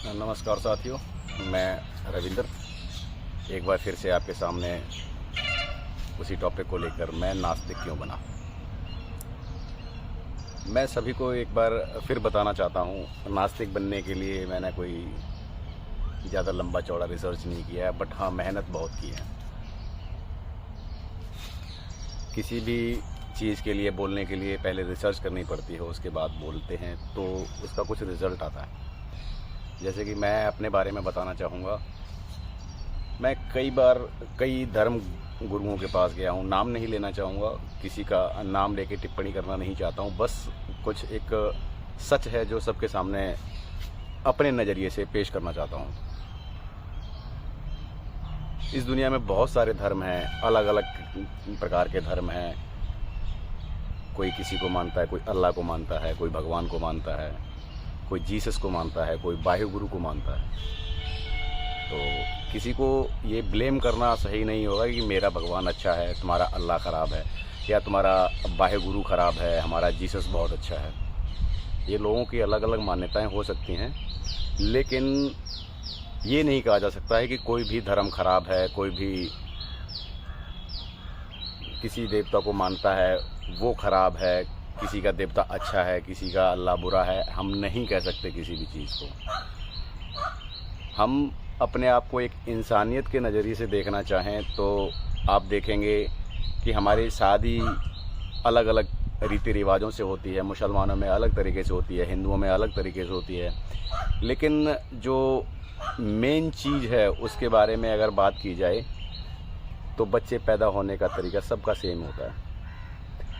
नमस्कार साथियों, मैं रविंदर एक बार फिर से आपके सामने उसी टॉपिक को लेकर मैं नास्तिक क्यों बना। मैं सभी को एक बार फिर बताना चाहता हूँ, नास्तिक बनने के लिए मैंने कोई ज़्यादा लंबा चौड़ा रिसर्च नहीं किया है, बट हाँ मेहनत बहुत की है। किसी भी चीज़ के लिए बोलने के लिए पहले रिसर्च करनी पड़ती है, उसके बाद बोलते हैं तो उसका कुछ रिज़ल्ट आता है। जैसे कि मैं अपने बारे में बताना चाहूँगा, मैं कई बार कई धर्म गुरुओं के पास गया हूँ। नाम नहीं लेना चाहूँगा, किसी का नाम लेके टिप्पणी करना नहीं चाहता हूँ, बस कुछ एक सच है जो सबके सामने अपने नज़रिए से पेश करना चाहता हूँ। इस दुनिया में बहुत सारे धर्म हैं, अलग अलग प्रकार के धर्म हैं। कोई किसी को मानता है, कोई अल्लाह को मानता है, कोई भगवान को मानता है, कोई जीसस को मानता है, कोई वाहिगुरु गुरु को मानता है। तो किसी को ये ब्लेम करना सही नहीं होगा कि मेरा भगवान अच्छा है, तुम्हारा अल्लाह ख़राब है, या तुम्हारा वाहिगुरु गुरु ख़राब है, हमारा जीसस बहुत अच्छा है। ये लोगों की अलग अलग मान्यताएं हो सकती हैं, लेकिन ये नहीं कहा जा सकता है कि कोई भी धर्म ख़राब है, कोई भी किसी देवता को मानता है वो ख़राब है, किसी का देवता अच्छा है, किसी का अल्लाह बुरा है। हम नहीं कह सकते किसी भी चीज़ को। हम अपने आप को एक इंसानियत के नज़रिए से देखना चाहें तो आप देखेंगे कि हमारी शादी अलग अलग रीति रिवाजों से होती है। मुसलमानों में अलग तरीके से होती है, हिंदुओं में अलग तरीके से होती है, लेकिन जो मेन चीज़ है उसके बारे में अगर बात की जाए तो बच्चे पैदा होने का तरीका सबका सेम होता है।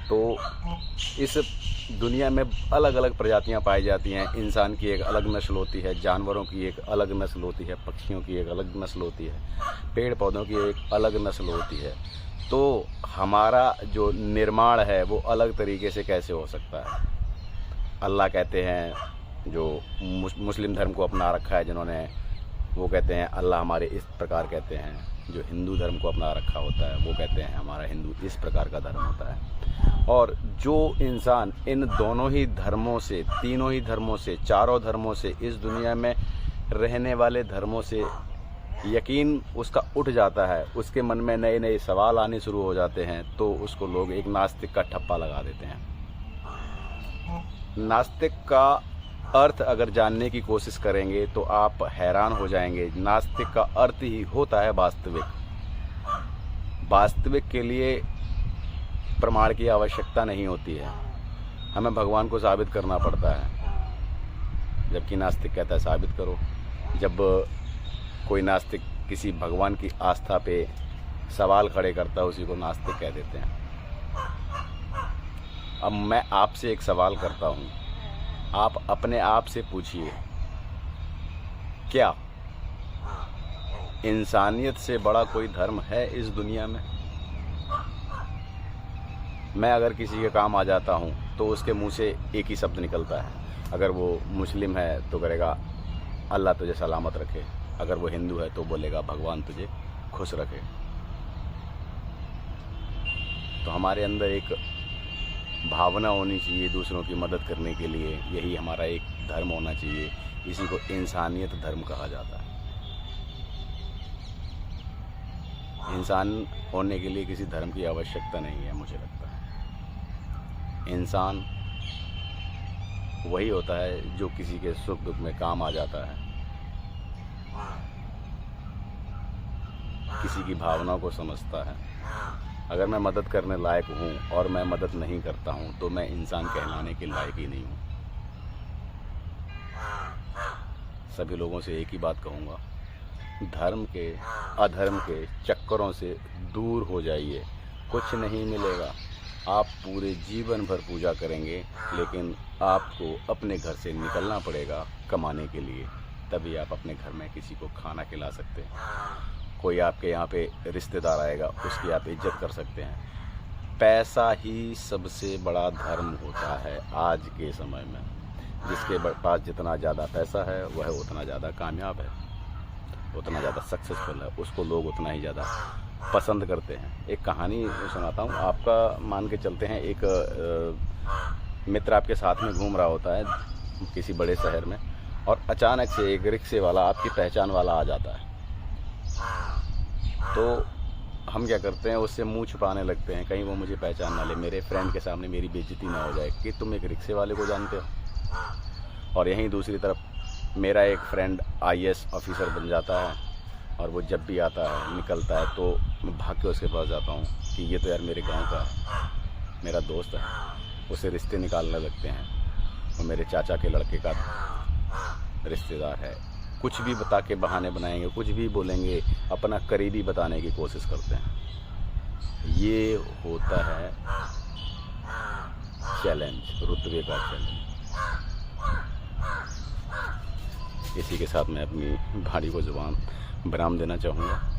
तो इस दुनिया में अलग अलग प्रजातियां पाई जाती हैं। इंसान की एक अलग नस्ल होती है, जानवरों की एक अलग नस्ल होती है, पक्षियों की एक अलग नस्ल होती है, पेड़ पौधों की एक अलग नस्ल होती है। तो हमारा जो निर्माण है वो अलग तरीके से कैसे हो सकता है? अल्लाह कहते हैं, जो मुस्लिम धर्म को अपना रखा है जिन्होंने, वो कहते हैं अल्लाह हमारे इस प्रकार कहते हैं। जो हिंदू धर्म को अपना रखा होता है वो कहते हैं हमारा हिंदू इस प्रकार का धर्म होता है। और जो इंसान इन दोनों ही धर्मों से, तीनों ही धर्मों से, चारों धर्मों से, इस दुनिया में रहने वाले धर्मों से यकीन उसका उठ जाता है, उसके मन में नए नए सवाल आने शुरू हो जाते हैं, तो उसको लोग एक नास्तिक का ठप्पा लगा देते हैं। नास्तिक का अर्थ अगर जानने की कोशिश करेंगे तो आप हैरान हो जाएंगे। नास्तिक का अर्थ ही होता है वास्तविक। वास्तविक के लिए प्रमाण की आवश्यकता नहीं होती है, हमें भगवान को साबित करना पड़ता है। जबकि नास्तिक कहता है साबित करो। जब कोई नास्तिक किसी भगवान की आस्था पे सवाल खड़े करता है, उसी को नास्तिक कह देते हैं। अब मैं आपसे एक सवाल करता हूँ, आप अपने आप से पूछिए, क्या इंसानियत से बड़ा कोई धर्म है इस दुनिया में? मैं अगर किसी के काम आ जाता हूँ तो उसके मुंह से एक ही शब्द निकलता है। अगर वो मुस्लिम है तो करेगा अल्लाह तुझे सलामत रखे, अगर वो हिंदू है तो बोलेगा भगवान तुझे खुश रखे। तो हमारे अंदर एक भावना होनी चाहिए दूसरों की मदद करने के लिए, यही हमारा एक धर्म होना चाहिए। इसी को इंसानियत धर्म कहा जाता है। इंसान होने के लिए किसी धर्म की आवश्यकता नहीं है, मुझे लगता है। इंसान वही होता है जो किसी के सुख दुख में काम आ जाता है, किसी की भावनाओं को समझता है। अगर मैं मदद करने लायक हूँ और मैं मदद नहीं करता हूँ तो मैं इंसान कहलाने के लायक ही नहीं हूँ। सभी लोगों से एक ही बात कहूँगा, धर्म के अधर्म के चक्करों से दूर हो जाइए। कुछ नहीं मिलेगा, आप पूरे जीवन भर पूजा करेंगे, लेकिन आपको अपने घर से निकलना पड़ेगा कमाने के लिए, तभी आप अपने घर में किसी को खाना खिला सकते हैं। कोई आपके यहाँ पे रिश्तेदार आएगा, उसकी आप इज्जत कर सकते हैं। पैसा ही सबसे बड़ा धर्म होता है आज के समय में। जिसके पास जितना ज़्यादा पैसा है वह उतना ज़्यादा कामयाब है, उतना ज़्यादा सक्सेसफुल है, उसको लोग उतना ही ज़्यादा पसंद करते हैं। एक कहानी सुनाता हूँ आपका, मान के चलते हैं एक मित्र आपके साथ में घूम रहा होता है किसी बड़े शहर में, और अचानक से एक रिक्शे वाला आपकी पहचान वाला आ जाता है, तो हम क्या करते हैं, उससे मुंह छुपाने लगते हैं, कहीं वो मुझे पहचान ना ले, मेरे फ्रेंड के सामने मेरी बेइज्जती ना हो जाए कि तुम एक रिक्शे वाले को जानते हो। और यहीं दूसरी तरफ मेरा एक फ्रेंड IAS ऑफिसर बन जाता है, और वो जब भी आता है निकलता है तो मैं भाग के उसके पास जाता हूँ कि ये तो यार मेरे गांव का मेरा दोस्त है। उसे रिश्ते निकालने लगते हैं, वो मेरे चाचा के लड़के का रिश्तेदार है। कुछ भी बता के बहाने बनाएंगे, कुछ भी बोलेंगे, अपना करीबी बताने की कोशिश करते हैं। ये होता है चैलेंज, रुतबे का चैलेंज। इसी के साथ मैं अपनी भाड़ी को ज़ुबान विराम देना चाहूँगा।